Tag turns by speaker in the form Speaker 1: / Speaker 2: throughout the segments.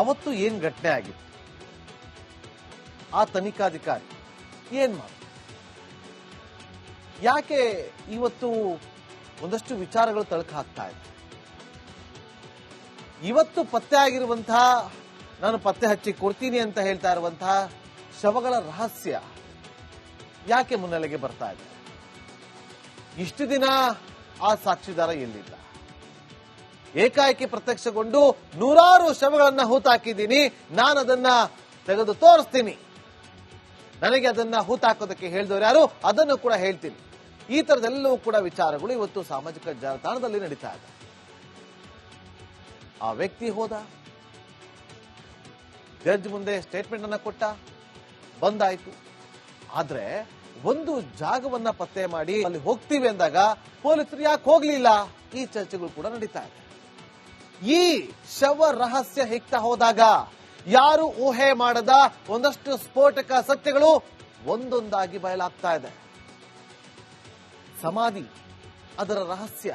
Speaker 1: ಅವತ್ತು ಏನ್ ಘಟನೆ ಆಗಿತ್ತು, ಆ ತನಿಖಾಧಿಕಾರಿ ಏನ್ ಮಾಡ, ಯಾಕೆ ಇವತ್ತು ಒಂದಷ್ಟು ವಿಚಾರಗಳು ತಳಕು ಹಾಕ್ತಾ ಇದೆ. ಇವತ್ತು ಪತ್ತೆ ಆಗಿರುವಂತಹ, ನಾನು ಪತ್ತೆ ಹಚ್ಚಿ ಕೊಡ್ತೀನಿ ಅಂತ ಹೇಳ್ತಾ ಇರುವಂತಹ ಶವಗಳ ರಹಸ್ಯ ಯಾಕೆ ಮುನ್ನೆಲೆಗೆ ಬರ್ತಾ ಇದೆ? ಇಷ್ಟು ದಿನ ಆ ಸಾಕ್ಷಿದಾರ ಎಲ್ಲಿಲ್ಲ, ಏಕಾಏಕಿ ಪ್ರತ್ಯಕ್ಷಗೊಂಡು ನೂರಾರು ಶವಗಳನ್ನ ಹೂತಾಕಿದ್ದೀನಿ, ನಾನು ಅದನ್ನ ತೆಗೆದು ತೋರಿಸ್ತೀನಿ, ನನಗೆ ಅದನ್ನ ಹೂತಾಕೋದಕ್ಕೆ ಹೇಳಿದವರು ಯಾರು ಅದನ್ನು ಕೂಡ ಹೇಳ್ತೀನಿ. ಈ ತರದೆಲ್ಲವೂ ಕೂಡ ವಿಚಾರಗಳು ಇವತ್ತು ಸಾಮಾಜಿಕ ಜಾಲತಾಣದಲ್ಲಿ ನಡೀತಾ ಇದೆ. ಆ ವ್ಯಕ್ತಿ ಹೋದ, ಜಡ್ಜ್ ಮುಂದೆ ಸ್ಟೇಟ್ಮೆಂಟ್ ಅನ್ನ ಕೊಟ್ಟ, ಬಂದಾಯ್ತು. ಆದ್ರೆ ಒಂದು ಜಾಗವನ್ನ ಪತ್ತೆ ಮಾಡಿ ಅಲ್ಲಿ ಹೋಗ್ತೀವಿ ಅಂದಾಗ ಪೊಲೀಸರು ಯಾಕೆ ಹೋಗ್ಲಿಲ್ಲ? ಈ ಚರ್ಚೆಗಳು ಕೂಡ ನಡೀತಾ ಇದೆ. ಈ ಶವ ರಹಸ್ಯ ಹೆಕ್ತಾ ಹೋದಾಗ ಯಾರು ಊಹೆ ಮಾಡದ ಒಂದಷ್ಟು ಸ್ಫೋಟಕ ಸತ್ಯಗಳು ಒಂದೊಂದಾಗಿ ಬಯಲಾಗ್ತಾ ಇದೆ. ಸಮಾಧಿ, ಅದರ ರಹಸ್ಯ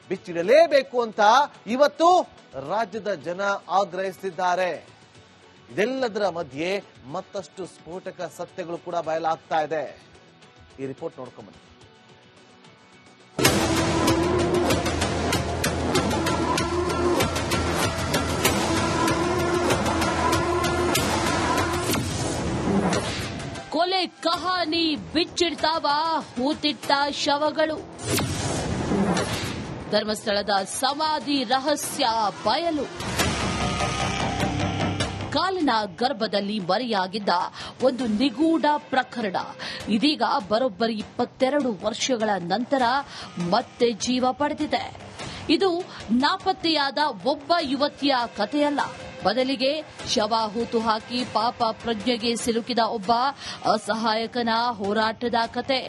Speaker 1: ಬಿಚ್ಚಿಡಲೇಬೇಕು ಅಂತ ಇವತ್ತು ರಾಜ್ಯದ ಜನ ಆಗ್ರಹಿಸುತ್ತಿದ್ದಾರೆ. ಇದೆಲ್ಲದರ ಮಧ್ಯೆ ಮತ್ತಷ್ಟು ಸ್ಫೋಟಕ ಸತ್ಯಗಳು ಕೂಡ ಬಯಲಾಗ್ತಾ ಇದೆ. ಈ ರಿಪೋರ್ಟ್ ನೋಡ್ಕೊಂಬನ್ನಿ.
Speaker 2: ಕೊಲೆ ಕಹಾನಿ ಬಿಚ್ಚಿಡ್ತಾವ ಹೂತಿಟ್ಟ ಶವಗಳು. ಧರ್ಮಸ್ಥಳದ ಸಮಾಧಿ ರಹಸ್ಯ ಬಯಲು. ಕಾಲಿನ ಗರ್ಭದಲ್ಲಿ ಮರೆಯಾಗಿದ್ದ ಒಂದು ನಿಗೂಢ ಪ್ರಕರಣ ಇದೀಗ ಬರೋಬ್ಬರಿ 22 ವರ್ಷಗಳ ನಂತರ ಮತ್ತೆ ಜೀವ ಪಡೆದಿದೆ. ಇದು ನಾಪತ್ತೆಯಾದ ಒಬ್ಬ ಯುವತಿಯ ಕಥೆಯಲ್ಲ, ಬದಲಿಗೆ ಶವ ಹೂತು ಹಾಕಿ ಪಾಪ ಪ್ರಜ್ಞೆಗೆ ಸಿಲುಕಿದ ಒಬ್ಬ ಅಸಹಾಯಕನ ಹೋರಾಟದ ಕತೆ.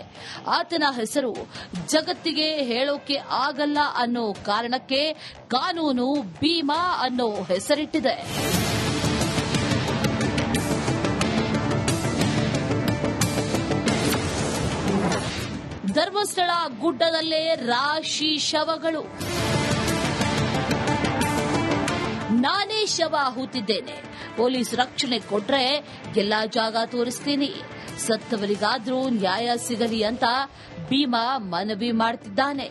Speaker 2: ಆತನ ಹೆಸರು ಜಗತ್ತಿಗೆ ಹೇಳೋಕೆ ಆಗಲ್ಲ ಅನ್ನೋ ಕಾರಣಕ್ಕೆ ಕಾನೂನು ಭೀಮಾ ಅನ್ನೋ ಹೆಸರಿಟ್ಟಿದೆ. ಧರ್ಮಸ್ಥಳ ಗುಡ್ಡದಲ್ಲೇ ರಾಶಿ ಶವಗಳು. ನಾನೇ ಶವ ಹೂತಿದ್ದೇನೆ, ಪೊಲೀಸ್ ರಕ್ಷಣೆ ಕೊಟ್ರೆ ಎಲ್ಲಾ ಜಾಗ ತೋರಿಸ್ತೀನಿ, ಸತ್ತವರಿಗಾದ್ರೂ ನ್ಯಾಯ ಸಿಗಲಿ ಅಂತ ಭೀಮಾ ಮನವಿ ಮಾಡುತ್ತಿದ್ದಾನೆ.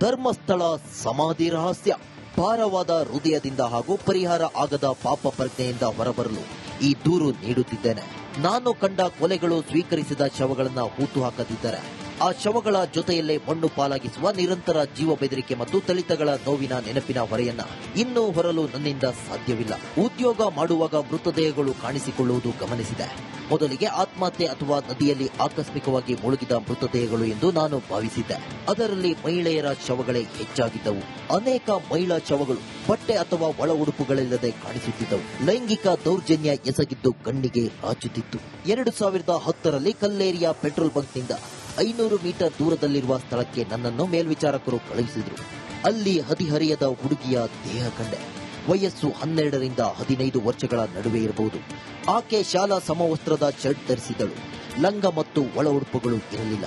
Speaker 3: ಧರ್ಮಸ್ಥಳ ಸಮಾಧಿ ರಹಸ್ಯ. ಭಾರವಾದ ಹೃದಯದಿಂದ ಹಾಗೂ ಪರಿಹಾರ ಆಗದ ಪಾಪ ಪ್ರಜ್ಞೆಯಿಂದ ಹೊರಬರಲು ಈ ದೂರು ನೀಡುತ್ತಿದ್ದೇನೆ. ನಾನು ಕಂಡ ಕೊಲೆಗಳು ಸ್ವೀಕರಿಸಿದ ಶವಗಳನ್ನ ಹೂತು ಹಾಕದಿದ್ದರೆ ಆ ಶವಗಳ ಜೊತೆಯಲ್ಲೇ ಮಣ್ಣು ಪಾಲಾಗಿಸುವ ನಿರಂತರ ಜೀವ ಬೆದರಿಕೆ ಮತ್ತು ಥಳಿತಗಳ ನೋವಿನ ನೆನಪಿನ ಹೊರೆಯನ್ನ ಇನ್ನೂ ಹೊರಲು ನನ್ನಿಂದ ಸಾಧ್ಯವಿಲ್ಲ. ಉದ್ಯೋಗ ಮಾಡುವಾಗ ಮೃತದೇಹಗಳು ಕಾಣಿಸಿಕೊಳ್ಳುವುದು ಗಮನಿಸಿದೆ. ಮೊದಲಿಗೆ ಆತ್ಮಹತ್ಯೆ ಅಥವಾ ನದಿಯಲ್ಲಿ ಆಕಸ್ಮಿಕವಾಗಿ ಮುಳುಗಿದ ಮೃತದೇಹಗಳು ಎಂದು ನಾನು ಭಾವಿಸಿದ್ದೆ. ಅದರಲ್ಲಿ ಮಹಿಳೆಯರ ಶವಗಳೇ ಹೆಚ್ಚಾಗಿದ್ದವು. ಅನೇಕ ಮಹಿಳಾ ಶವಗಳು ಬಟ್ಟೆ ಅಥವಾ ಒಳ ಉಡುಪುಗಳಿಲ್ಲದೆ ಕಾಣಿಸುತ್ತಿದ್ದವು. ಲೈಂಗಿಕ ದೌರ್ಜನ್ಯ ಎಸಗಿದ್ದು ಕಣ್ಣಿಗೆ ರಾಚುತ್ತಿತ್ತು. 2010ರಲ್ಲಿ ಕಲ್ಲೇರಿಯ ಪೆಟ್ರೋಲ್ ಬಂಕ್ನಿಂದ 500 ಮೀಟರ್ ದೂರದಲ್ಲಿರುವ ಸ್ಥಳಕ್ಕೆ ನನ್ನನ್ನು ಮೇಲ್ವಿಚಾರಕರು ಕಳುಹಿಸಿದ್ರು. ಅಲ್ಲಿ ಹದಿಹರೆಯದ ಹುಡುಗಿಯ ದೇಹ ಕಂಡೆ. ವಯಸ್ಸು 12ರಿಂದ 15 ವರ್ಷಗಳ ನಡುವೆ ಇರಬಹುದು. ಆಕೆ ಶಾಲಾ ಸಮವಸ್ತ್ರದ ಶರ್ಟ್ ಧರಿಸಿದಳು. ಲಂಗ ಮತ್ತು ಒಳ ಉಡುಪುಗಳು ಇರಲಿಲ್ಲ.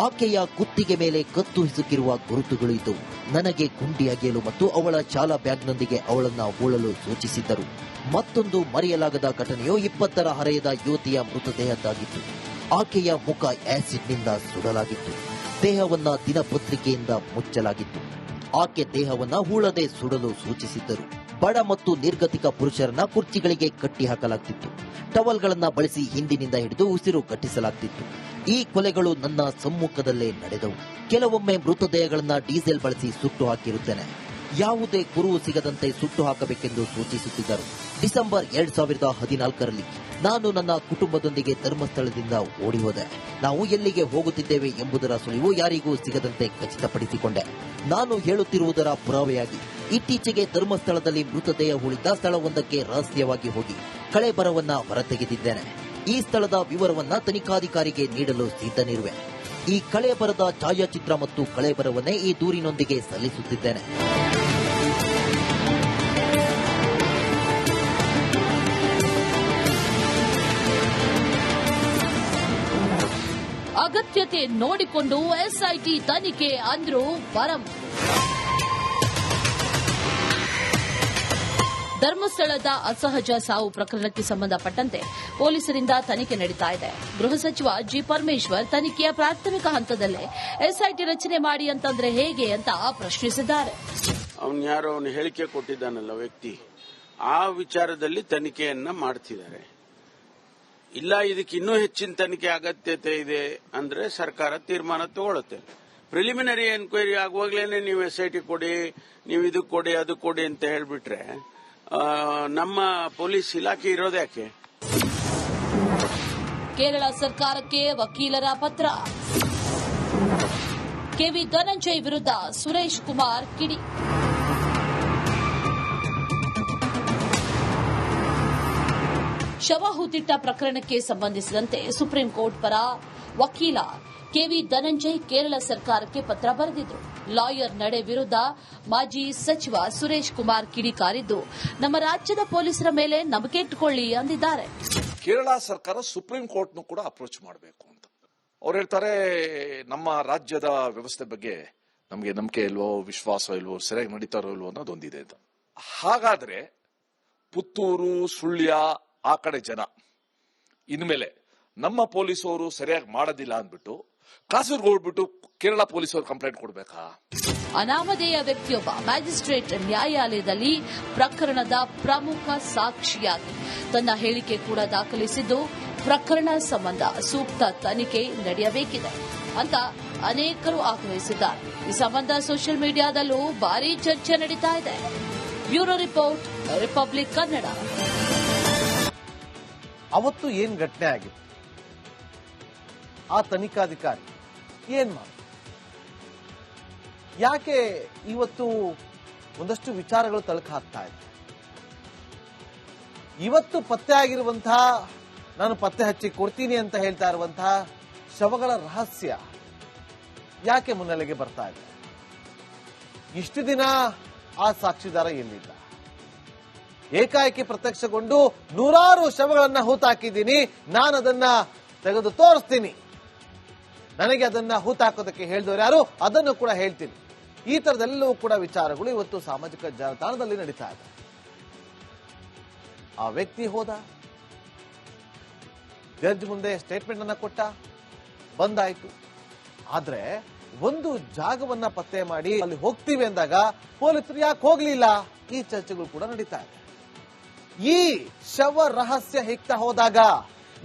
Speaker 3: ಆಕೆಯ ಕುತ್ತಿಗೆ ಮೇಲೆ ಕತ್ತು ಹಿಸುಕಿರುವ ಗುರುತುಗಳು ಇದ್ದವು. ನನಗೆ ಗುಂಡಿ ಅಗೆಯಲು ಮತ್ತು ಅವಳ ಶಾಲಾ ಬ್ಯಾಗ್ನೊಂದಿಗೆ ಅವಳನ್ನ ಹೂಳಲು ಸೂಚಿಸಿದ್ದರು. ಮತ್ತೊಂದು ಮರೆಯಲಾಗದ ಘಟನೆಯು 20ರ ಹರೆಯದ ಯುವತಿಯ ಮೃತದೇಹದ್ದಾಗಿತ್ತು. ಆಕೆಯ ಮುಖ ಆಸಿಡ್ನಿಂದ ಸುಡಲಾಗಿತ್ತು. ದೇಹವನ್ನ ದಿನಪತ್ರಿಕೆಯಿಂದ ಮುಚ್ಚಲಾಗಿತ್ತು. ಆಕೆ ದೇಹವನ್ನ ಹೂಳದೆ ಸುಡಲು ಸೂಚಿಸಿದ್ದರು. ಬಡ ಮತ್ತು ನಿರ್ಗತಿಕ ಪುರುಷರನ್ನ ಕುರ್ಚಿಗಳಿಗೆ ಕಟ್ಟಿ ಹಾಕಲಾಗ್ತಿತ್ತು. ಟವಲ್ಗಳನ್ನ ಬಳಸಿ ಹಿಂದಿನಿಂದ ಹಿಡಿದು ಉಸಿರು ಕಟ್ಟಿಸಲಾಗ್ತಿತ್ತು. ಈ ಕೊಲೆಗಳು ನನ್ನ ಸಮ್ಮುಖದಲ್ಲೇ ನಡೆದವು. ಕೆಲವೊಮ್ಮೆ ಮೃತದೇಹಗಳನ್ನ ಡೀಸೆಲ್ ಬಳಸಿ ಸುಟ್ಟು ಹಾಕಿರುತ್ತೇನೆ. ಯಾವುದೇ ಕುರುವು ಸಿಗದಂತೆ ಸುಟ್ಟು ಹಾಕಬೇಕೆಂದು ಸೂಚಿಸುತ್ತಿದ್ದರು. ಡಿಸೆಂಬರ್ 2014ರಲ್ಲಿ ನಾನು ನನ್ನ ಕುಟುಂಬದೊಂದಿಗೆ ಧರ್ಮಸ್ಥಳದಿಂದ ಓಡಿ ಹೋದೆ. ನಾವು ಎಲ್ಲಿಗೆ ಹೋಗುತ್ತಿದ್ದೇವೆ ಎಂಬುದರ ಸುಳಿವು ಯಾರಿಗೂ ಸಿಗದಂತೆ ಖಚಿತಪಡಿಸಿಕೊಂಡೆ. ನಾನು ಹೇಳುತ್ತಿರುವುದರ ಪುರಾವೆಯಾಗಿ ಇತ್ತೀಚೆಗೆ ಧರ್ಮಸ್ಥಳದಲ್ಲಿ ಮೃತದೇಹ ಉಳಿದ ಸ್ಥಳವೊಂದಕ್ಕೆ ರಹಸ್ಯವಾಗಿ ಹೋಗಿ ಕಳೆಬರವನ್ನ ಹೊರತೆಗೆದಿದ್ದೇನೆ. ಈ ಸ್ಥಳದ ವಿವರವನ್ನ ತನಿಖಾಧಿಕಾರಿಗೆ ನೀಡಲು ಸಿದ್ಧನಿರುವೆ. ಈ ಕಳೆಬರದ ಛಾಯಾಚಿತ್ರ ಮತ್ತು ಕಳೆಬರವನ್ನೇ ಈ ದೂರಿನೊಂದಿಗೆ ಸಲ್ಲಿಸುತ್ತಿದ್ದೇನೆ.
Speaker 2: ಅಗತ್ಯತೆ ನೋಡಿಕೊಂಡು ಎಸ್ಐಟಿ ತನಿಖೆ ಅಂದ್ರು ಪರಂ. ಧರ್ಮಸ್ಥಳದ ಅಸಹಜ ಸಾವು ಪ್ರಕರಣಕ್ಕೆ ಸಂಬಂಧಪಟ್ಟಂತೆ ಪೊಲೀಸರಿಂದ ತನಿಖೆ ನಡೀತಾ ಇದೆ. ಗೃಹ ಸಚಿವ ಜಿ ಪರಮೇಶ್ವರ್ ತನಿಖೆಯ ಪ್ರಾಥಮಿಕ ಹಂತದಲ್ಲೇ ಎಸ್ಐಟಿ ರಚನೆ ಮಾಡಿ ಅಂತಂದ್ರೆ ಹೇಗೆ ಅಂತ ಪ್ರಶ್ನಿಸಿದ್ದಾರೆ.
Speaker 4: ಅವನು ಹೇಳಿಕೆ ಕೊಟ್ಟಿದ್ದಾನಲ್ಲ ವ್ಯಕ್ತಿ, ಆ ವಿಚಾರದಲ್ಲಿ ತನಿಖೆಯನ್ನ ಮಾಡ್ತಿದ್ದಾರೆ. ಇಲ್ಲ ಇದಕ್ಕೆ ಇನ್ನೂ ಹೆಚ್ಚಿನ ತನಿಖೆ ಅಗತ್ಯತೆ ಇದೆ ಅಂದ್ರೆ ಸರ್ಕಾರ ತೀರ್ಮಾನ ತಗೊಳುತ್ತೆ. ಪ್ರಿಲಿಮಿನರಿ ಎನ್ಕ್ವೈರಿ ಆಗುವಾಗಲೇ ನೀವು ಎಸ್ಐಟಿ ಕೊಡಿ, ನೀವು ಇದು ಕೊಡಿ ಅದು ಕೊಡಿ ಅಂತ ಹೇಳ್ಬಿಟ್ರೆ ನಮ್ಮ ಪೊಲೀಸ್ ಇಲಾಖೆ ಇರೋದ್ಯಾಕೆ?
Speaker 2: ಕೇರಳ ಸರ್ಕಾರಕ್ಕೆ ವಕೀಲರ ಪತ್ರ. ಕೆವಿ ಧನಂಜಯ್ ವಿರುದ್ಧ ಸುರೇಶ್ ಕುಮಾರ್ ಕಿಡಿ. ಶವ ಹೂತಿಟ್ಟ ಪ್ರಕರಣಕ್ಕೆ ಸಂಬಂಧಿಸಿದಂತೆ ಸುಪ್ರೀಂ ಕೋರ್ಟ್ ಪರ ವಕೀಲ ಕೆವಿ ಧನಂಜಯ್ ಕೇರಳ ಸರ್ಕಾರಕ್ಕೆ ಪತ್ರ ಬರೆದಿದ್ರು. ಲಾಯರ್ ನಡೆ ವಿರುದ್ಧ ಮಾಜಿ ಸಚಿವ ಸುರೇಶ್ ಕುಮಾರ್ ಕಿಡಿಕಾರಿದ್ದು, ನಮ್ಮ ರಾಜ್ಯದ ಪೊಲೀಸರ ಮೇಲೆ ನಂಬಿಕೆ ಇಟ್ಟುಕೊಳ್ಳಿ ಅಂದಿದ್ದಾರೆ.
Speaker 5: ಕೇರಳ ಸರ್ಕಾರ ಸುಪ್ರೀಂ ಕೋರ್ಟ್ನು ಕೂಡ ಅಪ್ರೋಚ್ ಮಾಡಬೇಕು ಅಂತ ಅವ್ರು ಹೇಳ್ತಾರೆ. ನಮ್ಮ ರಾಜ್ಯದ ವ್ಯವಸ್ಥೆ ಬಗ್ಗೆ ನಮಗೆ ನಂಬಿಕೆ ಇಲ್ವೋ, ವಿಶ್ವಾಸ ಇಲ್ವೋ, ಸರಿಯಾಗಿ ನಡೀತಾರೋ ಇಲ್ವೋ ಅನ್ನೋದೊಂದಿದೆ ಅಂತ. ಹಾಗಾದ್ರೆ ಪುತ್ತೂರು, ಸುಳ್ಯ ಆ ಕಡೆ ಜನ ಇನ್ಮೇಲೆ ನಮ್ಮ ಪೊಲೀಸವರು ಸರಿಯಾಗಿ ಮಾಡೋದಿಲ್ಲ ಅಂದ್ಬಿಟ್ಟು ಕಾಸರಗೋಡು ಬಿಟ್ಟು ಕೇರಳ ಪೊಲೀಸರು ಕಂಪ್ಲೇಂಟ್ ಕೊಡಬೇಕಾ?
Speaker 2: ಅನಾಮಧೇಯ ವ್ಯಕ್ತಿಯೊಬ್ಬ ಮ್ಯಾಜಿಸ್ಟ್ರೇಟ್ ನ್ಯಾಯಾಲಯದಲ್ಲಿ ಪ್ರಕರಣದ ಪ್ರಮುಖ ಸಾಕ್ಷಿಯಾಗಿ ತನ್ನ ಹೇಳಿಕೆ ಕೂಡ ದಾಖಲಿಸಿದ್ದು, ಪ್ರಕರಣ ಸಂಬಂಧ ಸೂಕ್ತ ತನಿಖೆ ನಡೆಯಬೇಕಿದೆ ಅಂತ ಅನೇಕರು ಆಗ್ರಹಿಸಿದ್ದಾರೆ. ಈ ಸಂಬಂಧ ಸೋಷಿಯಲ್ ಮೀಡಿಯಾದಲ್ಲೂ ಭಾರೀ ಚರ್ಚೆ ನಡೀತಾ ಇದೆ. Bureau report, republic Kannada.
Speaker 1: ಅವತ್ತು ಏನ್ ಘಟನೆ ಆಗಿತ್ತು, ಆ ತನಿಖಾಧಿಕಾರಿ ಏನ್ ಮಾಡಿ, ಯಾಕೆ ಇವತ್ತು ಒಂದಷ್ಟು ವಿಚಾರಗಳು ತಳಕು ಹಾಕ್ತಾ ಇದೆ? ಇವತ್ತು ಪತ್ತೆ ಆಗಿರುವಂತಹ, ನಾನು ಪತ್ತೆ ಹಚ್ಚಿ ಕೊಡ್ತೀನಿ ಅಂತ ಹೇಳ್ತಾ ಇರುವಂತಹ ಶವಗಳ ರಹಸ್ಯ ಯಾಕೆ ಮುನ್ನೆಲೆಗೆ ಬರ್ತಾ ಇದೆ? ಇಷ್ಟು ದಿನ ಆ ಸಾಕ್ಷಿದಾರ ಎಲ್ಲಿದ್ದ? ಏಕಾಏಕಿ ಪ್ರತ್ಯಕ್ಷಗೊಂಡು ನೂರಾರು ಶವಗಳನ್ನ ಹೂತಾಕಿದ್ದೀನಿ, ನಾನು ಅದನ್ನ ತೆಗೆದು ತೋರಿಸ್ತೀನಿ, ನನಗೆ ಅದನ್ನ ಹೂತಾಕೋದಕ್ಕೆ ಹೇಳಿದವರು ಯಾರು ಅದನ್ನು ಕೂಡ ಹೇಳ್ತೀನಿ. ಈ ತರದೆಲ್ಲವೂ ಕೂಡ ವಿಚಾರಗಳು ಇವತ್ತು ಸಾಮಾಜಿಕ ಜಾಲತಾಣದಲ್ಲಿ ನಡೀತಾ ಇದೆ. ಆ ವ್ಯಕ್ತಿ ಹೋದ, ಜಡ್ಜ್ ಮುಂದೆ ಸ್ಟೇಟ್ಮೆಂಟ್ ಅನ್ನ ಕೊಟ್ಟ, ಬಂದಾಯ್ತು. ಆದ್ರೆ ಒಂದು ಜಾಗವನ್ನ ಪತ್ತೆ ಮಾಡಿ ಅಲ್ಲಿ ಹೋಗ್ತೀವಿ ಅಂದಾಗ ಪೊಲೀಸರು ಯಾಕೆ ಹೋಗ್ಲಿಲ್ಲ? ಈ ಚರ್ಚೆಗಳು ಕೂಡ ನಡೀತಾ ಇದೆ. ಈ ಶವ ರಹಸ್ಯ ಹೆಕ್ತಾ ಹೋದಾಗ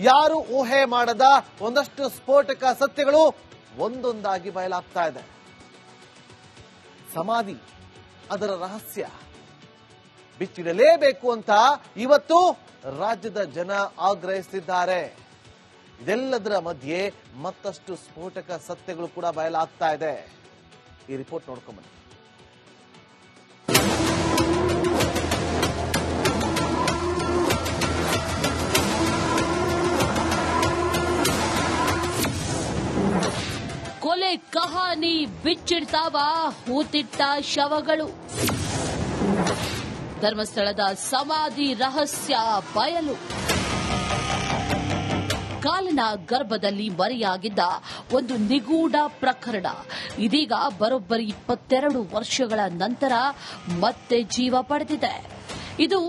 Speaker 1: ಯಾರು ಊಹೆ ಮಾಡದ ಒಂದಷ್ಟು ಸ್ಫೋಟಕ ಸತ್ಯಗಳು ಒಂದೊಂದಾಗಿ ಬಯಲಾಗ್ತಾ ಇದೆ. ಸಮಾಧಿ, ಅದರ ರಹಸ್ಯ ಬಿಚ್ಚಿಡಲೇಬೇಕು ಅಂತ ಇವತ್ತು ರಾಜ್ಯದ ಜನ ಆಗ್ರಹಿಸುತ್ತಿದ್ದಾರೆ. ಇದೆಲ್ಲದರ ಮಧ್ಯೆ ಮತ್ತಷ್ಟು ಸ್ಫೋಟಕ ಸತ್ಯಗಳು ಕೂಡ ಬಯಲಾಗ್ತಾ ಇದೆ. ಈ ರಿಪೋರ್ಟ್ ನೋಡ್ಕೊಂಡ್ಬನ್ನಿ.
Speaker 2: ಕೊಲೆ ಕಹಾನಿ ಬಿಚ್ಚಿಡ್ತಾವ ಹೂತಿಟ್ಟ ಶವಗಳು. ಧರ್ಮಸ್ಥಳದ ಸಮಾಧಿ ರಹಸ್ಯ ಬಯಲು. ಕಾಲನ ಗರ್ಭದಲ್ಲಿ ಮರೆಯಾಗಿದ್ದ ಒಂದು ನಿಗೂಢ ಪ್ರಕರಣ ಇದೀಗ ಬರೋಬ್ಬರಿ 22 ವರ್ಷಗಳ ನಂತರ ಮತ್ತೆ ಜೀವ ಪಡೆದಿದೆ. ಇದು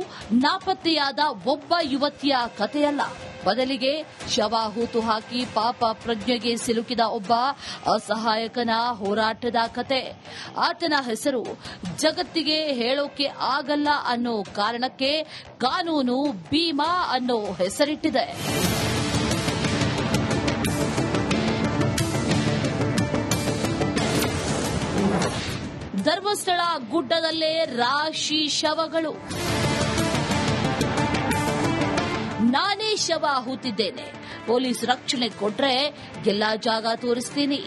Speaker 2: ನಾಪತ್ತೆಯಾದ ಒಬ್ಬ ಯುವತಿಯ ಕಥೆಯಲ್ಲ, ಬದಲಿಗೆ ಶವ ಹೂತು ಹಾಕಿ ಪಾಪ ಪ್ರಜ್ಞೆಗೆ ಸಿಲುಕಿದ ಒಬ್ಬ ಅಸಹಾಯಕನ ಹೋರಾಟದ ಕತೆ. ಆತನ ಹೆಸರು ಜಗತ್ತಿಗೆ ಹೇಳೋಕೆ ಆಗಲ್ಲ ಅನ್ನೋ ಕಾರಣಕ್ಕೆ ಕಾನೂನು ಭೀಮಾ ಅನ್ನೋ ಹೆಸರಿಟ್ಟಿದೆ. ಧರ್ಮಸ್ಥಳ ಗುಡ್ಡದಲ್ಲೇ ರಾಶಿ ಶವಗಳು. ನಾನೇ ಶವ ಹೂತಿದ್ದೇನೆ, ಪೊಲೀಸ್ ರಕ್ಷಣೆ ಕೊಟ್ರೆ ಎಲ್ಲಾ ಜಾಗ ತೋರಿಸ್ತೀನಿ,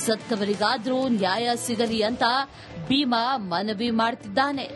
Speaker 2: ಸತ್ತವರಿಗಾದ್ರೂ ನ್ಯಾಯ ಸಿಗಲಿ ಅಂತ ಭೀಮಾ ಮನವಿ ಮಾಡ್ತಿದ್ದಾನೆ.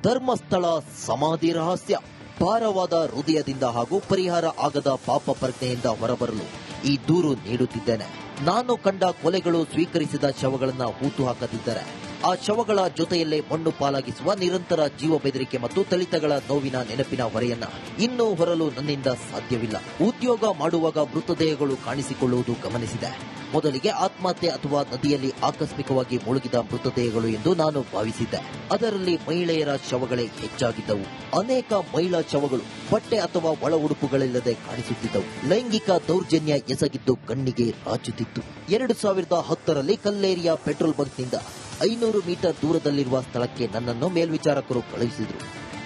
Speaker 3: ಧರ್ಮಸ್ಥಳ ಸಮಾಧಿ ರಹಸ್ಯ. ಭಾರವಾದ ಹೃದಯದಿಂದ ಹಾಗೂ ಪರಿಹಾರ ಆಗದ ಪಾಪ ಪ್ರಜ್ಞೆಯಿಂದ ಹೊರಬರಲು ಈ ದೂರು ನೀಡುತ್ತಿದ್ದೇನೆ. ನಾನು ಕಂಡ ಕೊಲೆಗಳು ಸ್ವೀಕರಿಸಿದ ಶವಗಳನ್ನ ಹೂತು ಹಾಕದಿದ್ದರೆ ಆ ಶವಗಳ ಜೊತೆಯಲ್ಲೇ ಮಣ್ಣು ಪಾಲಾಗಿಸುವ ನಿರಂತರ ಜೀವ ಬೆದರಿಕೆ ಮತ್ತು ಥಳಿತಗಳ ನೋವಿನ ನೆನಪಿನ ಹೊರೆಯನ್ನ ಇನ್ನೂ ಹೊರಲು ನನ್ನಿಂದ ಸಾಧ್ಯವಿಲ್ಲ. ಉದ್ಯೋಗ ಮಾಡುವಾಗ ಮೃತದೇಹಗಳು ಕಾಣಿಸಿಕೊಳ್ಳುವುದು ಗಮನಿಸಿದೆ. ಮೊದಲಿಗೆ ಆತ್ಮಹತ್ಯೆ ಅಥವಾ ನದಿಯಲ್ಲಿ ಆಕಸ್ಮಿಕವಾಗಿ ಮುಳುಗಿದ ಮೃತದೇಹಗಳು ಎಂದು ನಾನು ಭಾವಿಸಿದ್ದೆ. ಅದರಲ್ಲಿ ಮಹಿಳೆಯರ ಶವಗಳೇ ಹೆಚ್ಚಾಗಿದ್ದವು. ಅನೇಕ ಮಹಿಳಾ ಶವಗಳು ಬಟ್ಟೆ ಅಥವಾ ಒಳ ಉಡುಪುಗಳಿಲ್ಲದೆ ಕಾಣಿಸುತ್ತಿದ್ದವು. ಲೈಂಗಿಕ ದೌರ್ಜನ್ಯ ಎಸಗಿದ್ದು ಕಣ್ಣಿಗೆ ರಾಚುತ್ತಿತ್ತು. 2010ರಲ್ಲಿ ಕಲ್ಲೇರಿಯ ಪೆಟ್ರೋಲ್ ಬಂಕ್ನಿಂದ 500 ಮೀಟರ್ ದೂರದಲ್ಲಿರುವ ಸ್ಥಳಕ್ಕೆ ನನ್ನನ್ನು ಮೇಲ್ವಿಚಾರಕರು ಕಳುಹಿಸಿದರು.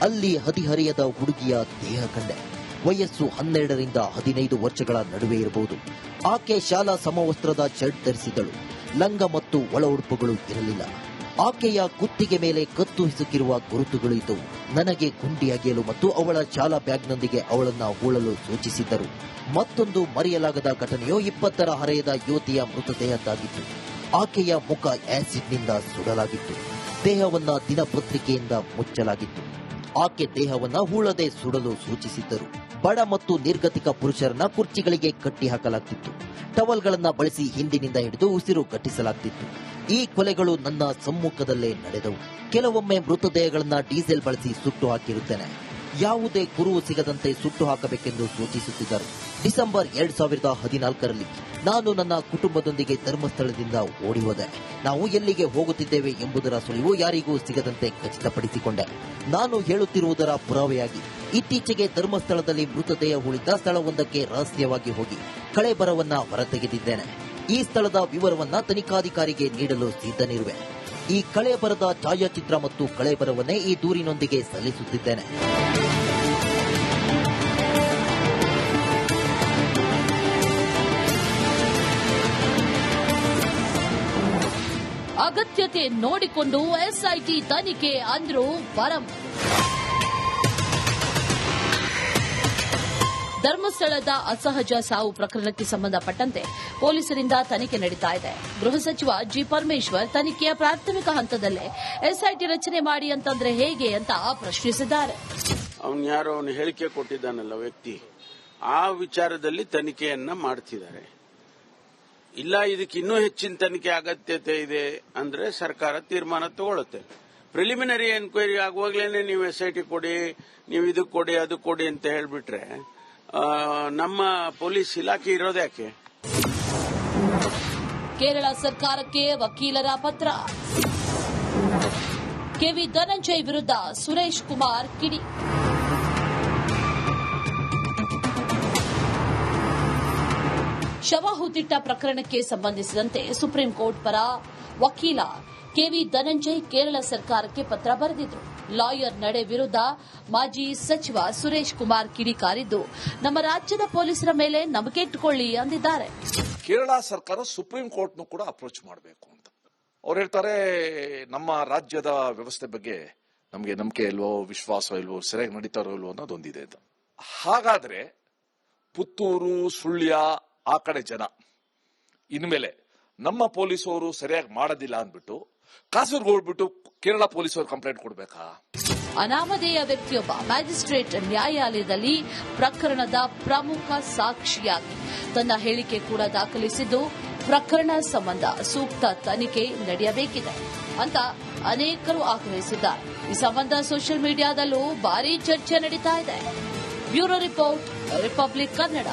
Speaker 3: ಅಲ್ಲಿ ಹದಿಹರೆಯದ ಹುಡುಗಿಯ ದೇಹ ಕಂಡೆ. ವಯಸ್ಸು 12ರಿಂದ 15 ವರ್ಷಗಳ ನಡುವೆ ಇರಬಹುದು. ಆಕೆ ಶಾಲಾ ಸಮವಸ್ತ್ರದ ಶರ್ಟ್ ಧರಿಸಿದ್ದಳು. ಲಂಗ ಮತ್ತು ಒಳ ಉಡುಪುಗಳು ಇರಲಿಲ್ಲ. ಆಕೆಯ ಕುತ್ತಿಗೆ ಮೇಲೆ ಕತ್ತು ಹಿಸುಕಿರುವ ಗುರುತುಗಳು ಇದ್ದವು. ನನಗೆ ಗುಂಡಿ ಅಗೆಯಲು ಮತ್ತು ಅವಳ ಶಾಲಾ ಬ್ಯಾಗ್ನೊಂದಿಗೆ ಅವಳನ್ನ ಹೂಳಲು ಸೂಚಿಸಿದ್ದರು. ಮತ್ತೊಂದು ಮರೆಯಲಾಗದ ಘಟನೆಯು 20ರ ಹರೆಯದ ಯುವತಿಯ ಮೃತದೇಹದ್ದಾಗಿತ್ತು. ಆಕೆಯ ಮುಖ ಆಸಿಡ್ನಿಂದ ಸುಡಲಾಗಿತ್ತು. ದೇಹವನ್ನ ದಿನಪತ್ರಿಕೆಯಿಂದ ಮುಚ್ಚಲಾಗಿತ್ತು. ಆಕೆ ದೇಹವನ್ನ ಹೂಳದೆ ಸುಡಲು ಸೂಚಿಸಿದ್ದರು. ಬಡ ಮತ್ತು ನಿರ್ಗತಿಕ ಪುರುಷರನ್ನ ಕುರ್ಚಿಗಳಿಗೆ ಕಟ್ಟಿ ಹಾಕಲಾಗ್ತಿತ್ತು. ಟವಲ್ಗಳನ್ನ ಬಳಸಿ ಹಿಂದಿನಿಂದ ಹಿಡಿದು ಉಸಿರು ಗಟ್ಟಿಸಲಾಗ್ತಿತ್ತು. ಈ ಕೊಲೆಗಳು ನನ್ನ ಸಮ್ಮುಖದಲ್ಲೇ ನಡೆದವು. ಕೆಲವೊಮ್ಮೆ ಮೃತದೇಹಗಳನ್ನ ಡೀಸೆಲ್ ಬಳಸಿ ಸುಟ್ಟು ಹಾಕಿರುತ್ತೇನೆ. ಯಾವುದೇ ಕುರುವು ಸಿಗದಂತೆ ಸುಟ್ಟು ಹಾಕಬೇಕೆಂದು ಸೂಚಿಸುತ್ತಿದ್ದರು. ಡಿಸೆಂಬರ್ 2014ರಲ್ಲಿ ನಾನು ನನ್ನ ಕುಟುಂಬದೊಂದಿಗೆ ಧರ್ಮಸ್ಥಳದಿಂದ ಓಡಿ ಹೋದೆ. ನಾವು ಎಲ್ಲಿಗೆ ಹೋಗುತ್ತಿದ್ದೇವೆ ಎಂಬುದರ ಸುಳಿವು ಯಾರಿಗೂ ಸಿಗದಂತೆ ಖಚಿತಪಡಿಸಿಕೊಂಡೆ. ನಾನು ಹೇಳುತ್ತಿರುವುದರ ಪುರಾವೆಯಾಗಿ ಇತ್ತೀಚೆಗೆ ಧರ್ಮಸ್ಥಳದಲ್ಲಿ ಮೃತದೇಹ ಉಳಿದ ಸ್ಥಳವೊಂದಕ್ಕೆ ರಹಸ್ಯವಾಗಿ ಹೋಗಿ ಕಳೇಬರವನ್ನ ಹೊರತೆಗೆದಿದ್ದೇನೆ. ಈ ಸ್ಥಳದ ವಿವರವನ್ನ ತನಿಖಾಧಿಕಾರಿಗೆ ನೀಡಲು ಸಿದ್ಧನಿರುವೆ. ಈ ಕಳೇಬರದ ಛಾಯಾಚಿತ್ರ ಮತ್ತು ಕಳೇಬರವನ್ನೇ ಈ ದೂರಿನೊಂದಿಗೆ ಸಲ್ಲಿಸುತ್ತಿದ್ದೇನೆ.
Speaker 2: ಅಗತ್ಯತೆ ನೋಡಿಕೊಂಡು ಎಸ್ಐಟಿ ತನಿಖೆ ಅಂದ್ರು ಪರಂ. ಧರ್ಮಸ್ಥಳದ ಅಸಹಜ ಸಾವು ಪ್ರಕರಣಕ್ಕೆ ಸಂಬಂಧಪಟ್ಟಂತೆ ಪೊಲೀಸರಿಂದ ತನಿಖೆ ನಡೀತಾ ಇದೆ. ಗೃಹ ಸಚಿವ ಜಿ ಪರಮೇಶ್ವರ್ ತನಿಖೆಯ ಪ್ರಾಥಮಿಕ ಹಂತದಲ್ಲೇ ಎಸ್ಐಟಿ ರಚನೆ ಮಾಡಿ ಅಂತಂದ್ರೆ ಹೇಗೆ ಅಂತ ಪ್ರಶ್ನಿಸಿದ್ದಾರೆ.
Speaker 4: ಅವನು ಹೇಳಿಕೆ ಕೊಟ್ಟಿದ್ದಾನಲ್ಲ ವ್ಯಕ್ತಿ, ಆ ವಿಚಾರದಲ್ಲಿ ತನಿಖೆಯನ್ನ ಮಾಡ್ತಿದ್ದಾರೆ. ಇಲ್ಲ ಇದಕ್ಕೆ ಇನ್ನೂ ಹೆಚ್ಚಿನ ತನಿಖೆ ಅಗತ್ಯತೆ ಇದೆ ಅಂದ್ರೆ ಸರ್ಕಾರ ತೀರ್ಮಾನ ತಗೊಳುತ್ತೆ. ಪ್ರಿಲಿಮಿನರಿ ಎನ್ಕ್ವೈರಿ ಆಗುವಾಗಲೇ ನೀವು ಎಸ್ಐಟಿ ಕೊಡಿ, ನೀವು ಇದಕ್ಕೆ ಕೊಡಿ ಅದು ಕೊಡಿ ಅಂತ ಹೇಳ್ಬಿಟ್ರೆ ನಮ್ಮ ಪೊಲೀಸ್ ಇಲಾಖೆ ಇರೋದ್ಯಾಕೆ?
Speaker 2: ಕೇರಳ ಸರ್ಕಾರಕ್ಕೆ ವಕೀಲರ ಪತ್ರ. ಕೆವಿ ಧನಂಜಯ್ ವಿರುದ್ಧ ಸುರೇಶ್ ಕುಮಾರ್ ಕಿಡಿ. ಶವ ಹೂತಿಟ್ಟ ಪ್ರಕರಣಕ್ಕೆ ಸಂಬಂಧಿಸಿದಂತೆ ಸುಪ್ರೀಂ ಕೋರ್ಟ್ ಪರ ವಕೀಲ ಕೆವಿ ಧನಂಜಯ್ ಕೇರಳ ಸರ್ಕಾರಕ್ಕೆ ಪತ್ರ ಬರೆದಿದ್ರು. ಲಾಯರ್ ನಡೆ ವಿರುದ್ಧ ಮಾಜಿ ಸಚಿವ ಸುರೇಶ್ ಕುಮಾರ್ ಕಿಡಿಕಾರಿದ್ದು, ನಮ್ಮ ರಾಜ್ಯದ ಪೊಲೀಸರ ಮೇಲೆ ನಂಬಿಕೆ ಇಟ್ಟುಕೊಳ್ಳಿ ಅಂದಿದ್ದಾರೆ.
Speaker 5: ಕೇರಳ ಸರ್ಕಾರ ಸುಪ್ರೀಂ ಕೋರ್ಟ್ನು ಕೂಡ ಅಪ್ರೋಚ್ ಮಾಡಬೇಕು ಅಂತ ಅವ್ರು ಹೇಳ್ತಾರೆ. ನಮ್ಮ ರಾಜ್ಯದ ವ್ಯವಸ್ಥೆ ಬಗ್ಗೆ ನಮಗೆ ನಂಬಿಕೆ ಇಲ್ವೋ, ವಿಶ್ವಾಸ ಇಲ್ವೋ, ಸರಿಯಾಗಿ ನಡೀತಾರೋ ಇಲ್ವೋ ಅನ್ನೋದೊಂದಿದೆ ಅಂತ. ಹಾಗಾದ್ರೆ ಪುತ್ತೂರು, ಸುಳ್ಯ ಆ ಕಡೆ ಜನ ಇನ್ಮೇಲೆ ನಮ್ಮ ಪೊಲೀಸವರು ಸರಿಯಾಗಿ ಮಾಡೋದಿಲ್ಲ ಅಂದ್ಬಿಟ್ಟು ಕಾಸೂರ್ಗೆ ಹೋಗ್ಬಿಟ್ಟು ಕೇರಳ ಪೊಲೀಸರು ಕಂಪ್ಲೇಂಟ್ ಕೊಡ್ಬೇಕಾ?
Speaker 2: ಅನಾಮಧೇಯ ವ್ಯಕ್ತಿಯೊಬ್ಬ ಮ್ಯಾಜಿಸ್ಟ್ರೇಟ್ ನ್ಯಾಯಾಲಯದಲ್ಲಿ ಪ್ರಕರಣದ ಪ್ರಮುಖ ಸಾಕ್ಷಿಯಾಗಿ ತನ್ನ ಹೇಳಿಕೆ ಕೂಡ ದಾಖಲಿಸಿದ್ದು, ಪ್ರಕರಣ ಸಂಬಂಧ ಸೂಕ್ತ ತನಿಖೆ ನಡೆಯಬೇಕಿದೆ ಅಂತ ಅನೇಕರು ಆಗ್ರಹಿಸಿದ್ದಾರೆ. ಈ ಸಂಬಂಧ ಸೋಷಿಯಲ್ ಮೀಡಿಯಾದಲ್ಲೂ ಭಾರೀ ಚರ್ಚೆ ನಡೀತಾ ಇದೆ. Bureau report, republic Kannada.